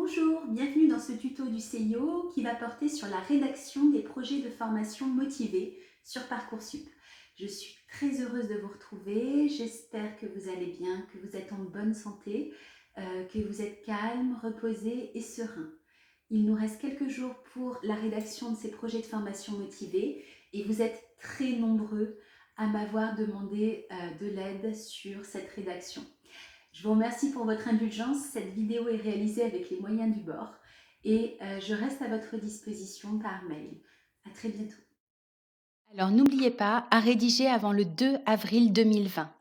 Bonjour, bienvenue dans ce tuto du CIO qui va porter sur la rédaction des projets de formation motivés sur Parcoursup. Je suis très heureuse de vous retrouver, j'espère que vous allez bien, que vous êtes en bonne santé, que vous êtes calme, reposé et serein. Il nous reste quelques jours pour la rédaction de ces projets de formation motivés et vous êtes très nombreux à m'avoir demandé de l'aide sur cette rédaction. Je vous remercie pour votre indulgence. Cette vidéo est réalisée avec les moyens du bord et je reste à votre disposition par mail. À très bientôt. Alors n'oubliez pas à rédiger avant le 2 avril 2020.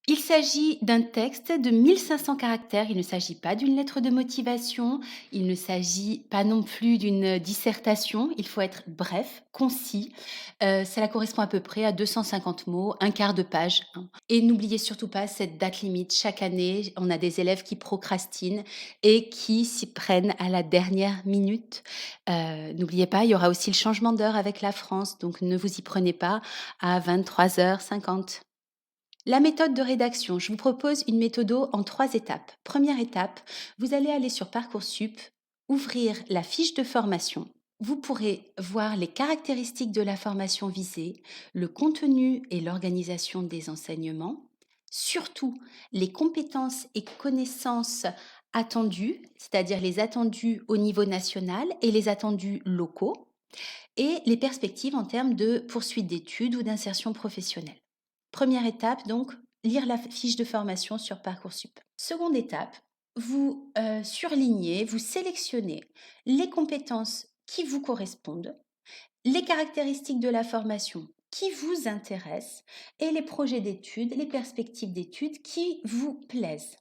Il s'agit d'un texte de 1500 caractères, il ne s'agit pas d'une lettre de motivation, il ne s'agit pas non plus d'une dissertation, il faut être bref, concis. Cela correspond à peu près à 250 mots, un quart de page, hein. Et n'oubliez surtout pas cette date limite. Chaque année, on a des élèves qui procrastinent et qui s'y prennent à la dernière minute. N'oubliez pas, il y aura aussi le changement d'heure avec la France, donc ne vous y prenez pas à 23h50. La méthode de rédaction, je vous propose une méthode en 3 étapes. Première étape, vous allez aller sur Parcoursup, ouvrir la fiche de formation. Vous pourrez voir les caractéristiques de la formation visée, le contenu et l'organisation des enseignements, surtout les compétences et connaissances attendues, c'est-à-dire les attendus au niveau national et les attendus locaux, et les perspectives en termes de poursuite d'études ou d'insertion professionnelle. Première étape, donc, lire la fiche de formation sur Parcoursup. Seconde étape, vous surlignez, vous sélectionnez les compétences qui vous correspondent, les caractéristiques de la formation qui vous intéressent et les projets d'études, les perspectives d'études qui vous plaisent.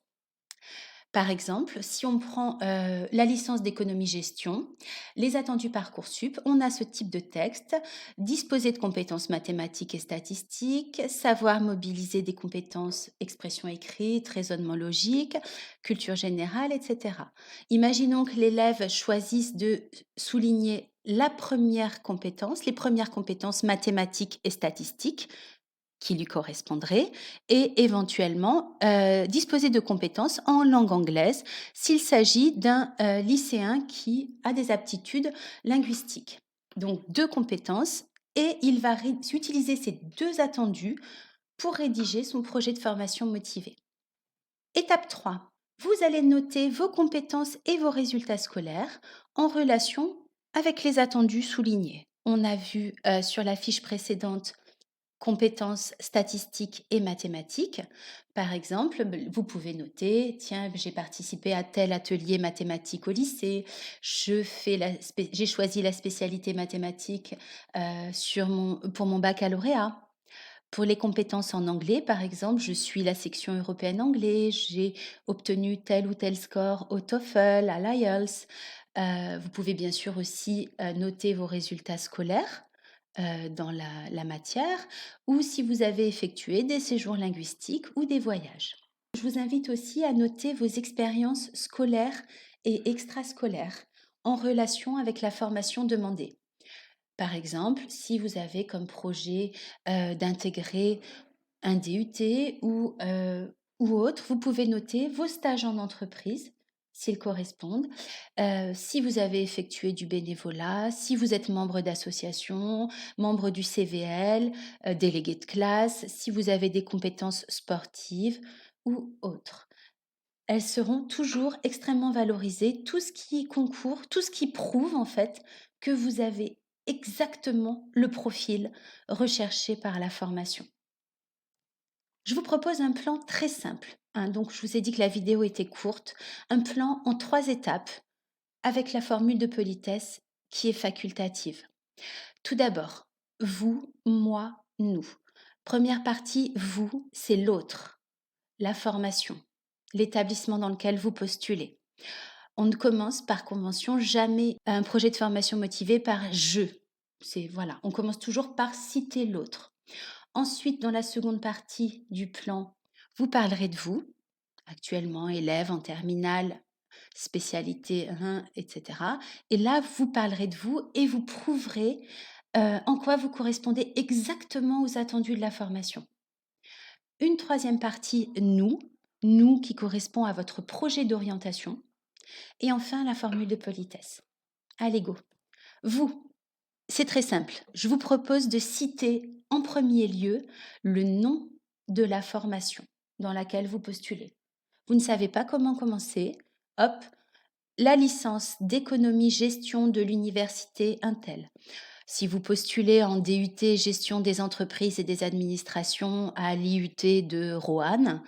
Par exemple, si on prend la licence d'économie-gestion, les attendus Parcoursup, on a ce type de texte: disposer de compétences mathématiques et statistiques, savoir mobiliser des compétences expression écrite, raisonnement logique, culture générale, etc. Imaginons que l'élève choisisse de souligner la première compétence, les premières compétences mathématiques et statistiques qui lui correspondraient, et éventuellement disposer de compétences en langue anglaise s'il s'agit d'un lycéen qui a des aptitudes linguistiques. Donc 2 compétences, et il va utiliser ces 2 attendus pour rédiger son projet de formation motivé. Étape 3, vous allez noter vos compétences et vos résultats scolaires en relation avec les attendus soulignés. On a vu sur la fiche précédente compétences statistiques et mathématiques. Par exemple, vous pouvez noter: tiens, j'ai participé à tel atelier mathématique au lycée, j'ai choisi la spécialité mathématique pour mon baccalauréat. Pour les compétences en anglais, par exemple, je suis la section européenne anglais, j'ai obtenu tel ou tel score au TOEFL, à l'IELTS. Vous pouvez bien sûr aussi noter vos résultats scolaires dans la matière, ou si vous avez effectué des séjours linguistiques ou des voyages. Je vous invite aussi à noter vos expériences scolaires et extrascolaires en relation avec la formation demandée. Par exemple, si vous avez comme projet d'intégrer un DUT ou autre, vous pouvez noter vos stages en entreprise, s'ils correspondent, si vous avez effectué du bénévolat, si vous êtes membre d'association, membre du CVL, délégué de classe, si vous avez des compétences sportives ou autres. Elles seront toujours extrêmement valorisées, tout ce qui concourt, tout ce qui prouve en fait que vous avez exactement le profil recherché par la formation. Je vous propose un plan très simple, hein. Donc je vous ai dit que la vidéo était courte. Un plan en 3 étapes avec la formule de politesse qui est facultative. Tout d'abord, vous, moi, nous. Première partie, vous, c'est l'autre, la formation, l'établissement dans lequel vous postulez. On ne commence par convention jamais un projet de formation motivé par je. Voilà, on commence toujours par citer l'autre. Ensuite, dans la seconde partie du plan, vous parlerez de vous, actuellement élève en terminale, spécialité 1, etc. Et là, vous parlerez de vous et vous prouverez en quoi vous correspondez exactement aux attendus de la formation. Une troisième partie, nous qui correspond à votre projet d'orientation. Et enfin, la formule de politesse. Allez, go. Vous, c'est très simple. Je vous propose de citer en premier lieu le nom de la formation dans laquelle vous postulez. Vous ne savez pas comment commencer. Hop, la licence d'économie gestion de l'université Intel. Si vous postulez en DUT gestion des entreprises et des administrations à l'IUT de Roanne,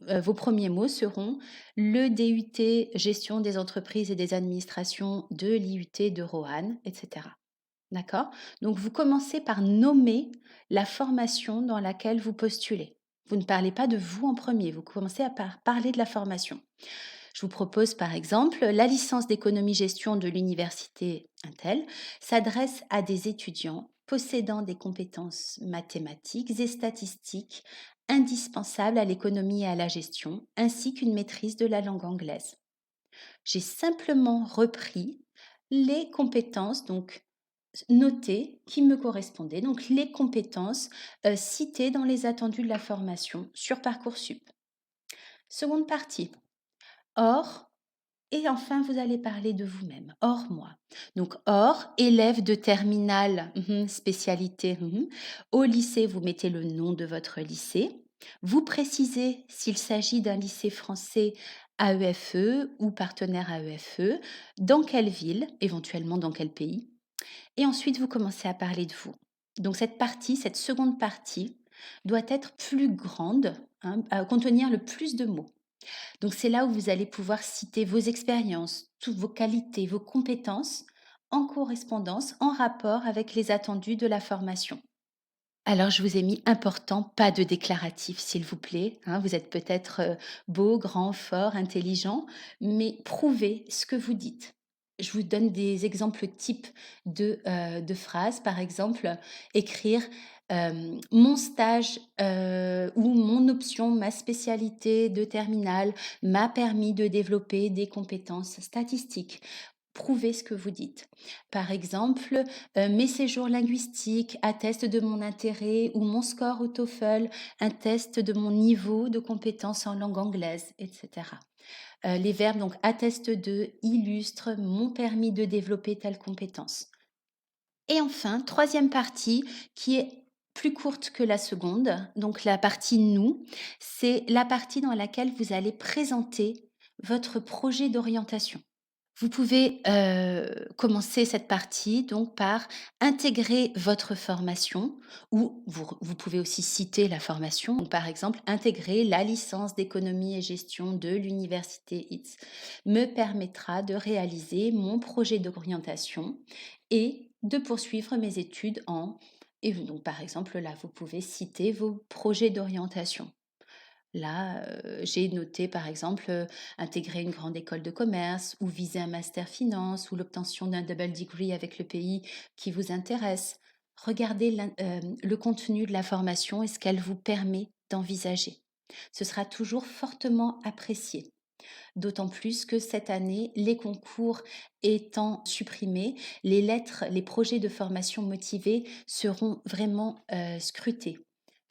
vos premiers mots seront le DUT gestion des entreprises et des administrations de l'IUT de Roanne, etc. D'accord? Donc vous commencez par nommer la formation dans laquelle vous postulez. Vous ne parlez pas de vous en premier, vous commencez à parler de la formation. Je vous propose par exemple la licence d'économie-gestion de l'université Intel s'adresse à des étudiants possédant des compétences mathématiques et statistiques indispensables à l'économie et à la gestion, ainsi qu'une maîtrise de la langue anglaise. J'ai simplement repris les compétences donc notées qui me correspondaient, donc les compétences citées dans les attendus de la formation sur Parcoursup. Seconde partie. Or, et enfin, vous allez parler de vous-même. Or, moi. Donc, or, élève de terminale, spécialité. Au lycée, vous mettez le nom de votre lycée. Vous précisez s'il s'agit d'un lycée français AEFE ou partenaire AEFE, dans quelle ville, éventuellement dans quel pays. Et ensuite, vous commencez à parler de vous. Donc, cette seconde partie, doit être plus grande, à contenir le plus de mots. Donc c'est là où vous allez pouvoir citer vos expériences, toutes vos qualités, vos compétences en correspondance, en rapport avec les attendus de la formation. Alors je vous ai mis important, pas de déclaratif s'il vous plaît. Vous êtes peut-être beau, grand, fort, intelligent, mais prouvez ce que vous dites. Je vous donne des exemples types de phrases. Par exemple, écrire mon stage ou mon option, ma spécialité de terminale m'a permis de développer des compétences statistiques. Prouvez ce que vous dites. Par exemple, mes séjours linguistiques attestent de mon intérêt ou mon score au TOEFL atteste de mon niveau de compétence en langue anglaise, etc. Les verbes donc attestent de, illustrent mon permis de développer telle compétence. Et enfin, troisième partie qui est plus courte que la seconde, donc la partie nous, c'est la partie dans laquelle vous allez présenter votre projet d'orientation. Vous pouvez commencer cette partie donc par intégrer votre formation ou vous pouvez aussi citer la formation. Donc, par exemple, intégrer la licence d'économie et gestion de l'université X me permettra de réaliser mon projet d'orientation et de poursuivre mes études en... Et donc, par exemple, là, vous pouvez citer vos projets d'orientation. Là, j'ai noté par exemple, intégrer une grande école de commerce ou viser un master finance ou l'obtention d'un double degree avec le pays qui vous intéresse. Regardez le contenu de la formation et ce qu'elle vous permet d'envisager. Ce sera toujours fortement apprécié. D'autant plus que cette année, les concours étant supprimés, les projets de formation motivés seront vraiment scrutés.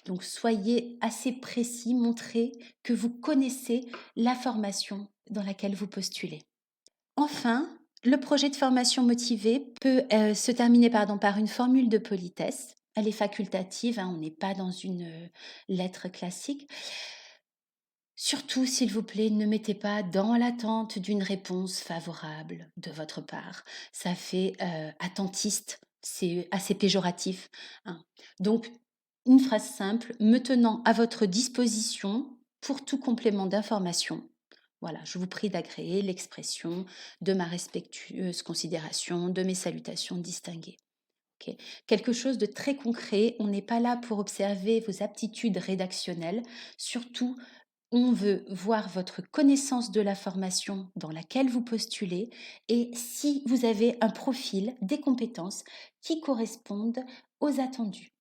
Donc soyez assez précis, montrez que vous connaissez la formation dans laquelle vous postulez. Enfin, le projet de formation motivée peut se terminer par une formule de politesse. Elle est facultative, on n'est pas dans une lettre classique. Surtout, s'il vous plaît, ne mettez pas dans l'attente d'une réponse favorable de votre part. Ça fait attentiste, c'est assez péjoratif. Donc, une phrase simple, me tenant à votre disposition pour tout complément d'information. Voilà, je vous prie d'agréer l'expression de ma respectueuse considération, de mes salutations distinguées. Okay. Quelque chose de très concret, on n'est pas là pour observer vos aptitudes rédactionnelles, surtout on veut voir votre connaissance de la formation dans laquelle vous postulez et si vous avez un profil, des compétences qui correspondent aux attendus.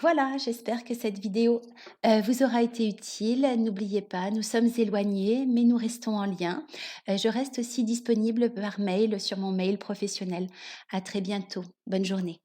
Voilà, j'espère que cette vidéo vous aura été utile. N'oubliez pas, nous sommes éloignés, mais nous restons en lien. Je reste aussi disponible par mail sur mon mail professionnel. À très bientôt. Bonne journée.